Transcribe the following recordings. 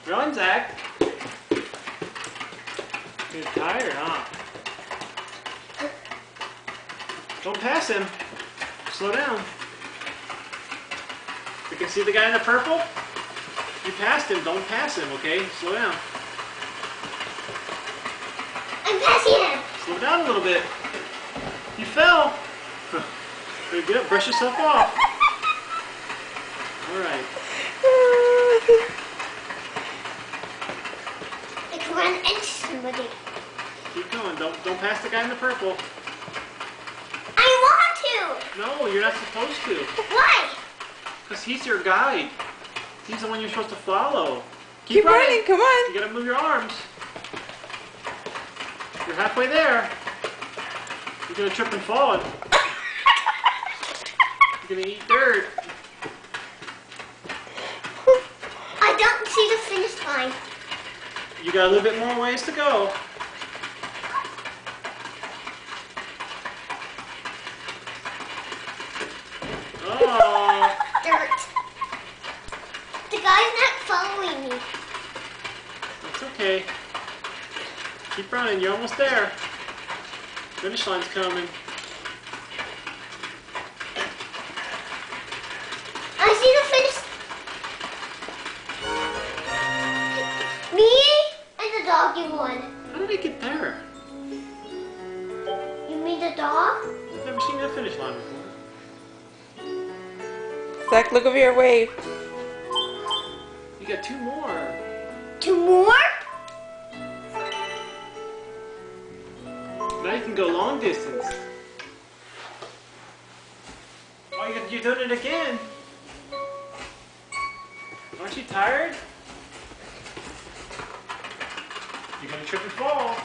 Run, Zach. You're tired, huh? Don't pass him. Slow down. You can see the guy in the purple? You passed him. Don't pass him, okay? Slow down. I'm passing him. Slow down a little bit. You fell. Very good. Brush yourself off. All right. I can run into somebody. Keep going. Don't pass the guy in the purple. I want to. No, you're not supposed to. Why? Because he's your guide. He's the one you're supposed to follow. Keep running, come on. You gotta move your arms. You're halfway there. You're gonna trip and fall. You're gonna eat dirt. I don't see the finish line. You got a little bit more ways to go. Oh. Dirt. The guy's not following me. It's okay. Keep running, you're almost there. Finish line's coming. I see the finish. Me and the doggy won. How did I get there? You mean the dog? I've never seen that finish line before. Zach, look over your wave. You got two more. 2 more? Now you can go long distance. Oh, you're doing it again. Aren't you tired? You're gonna trip and fall.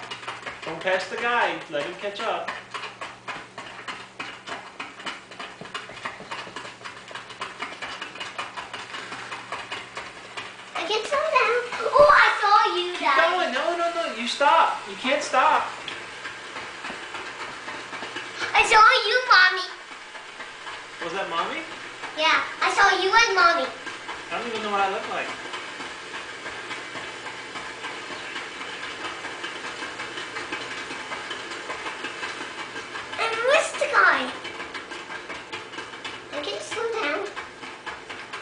Don't pass the guy. Let him catch up. I can slow down. Oh, I saw you Keep die. going. No. You stop. You can't stop. I saw you, Mommy. Was that mommy? Yeah, I saw you and Mommy. I don't even know what I look like. I missed the guy. I can slow down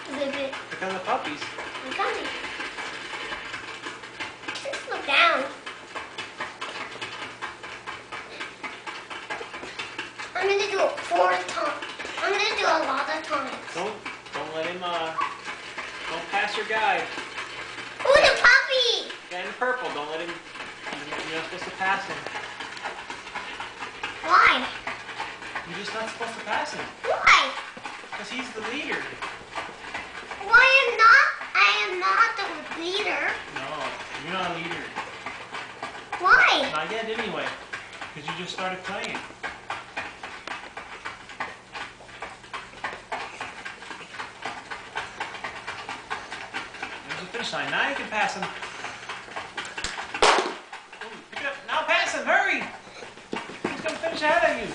a little bit. Look at the puppies. I'm coming. I can slow down. I'm gonna do it 4 times. I'm gonna do a lot of times. Don't let him. Don't pass your guy. Oh, the puppy! Guy in the purple. Don't let him. You're not supposed to pass him. Why? You're just not supposed to pass him. Why? Because he's the leader. Why I am not the leader. No, you're not a leader. Why? Not yet, anyway. Because you just started playing. There's the finish line. Now you can pass him. Ooh, pick it up. Now pass him. Hurry. He's going to finish ahead of you.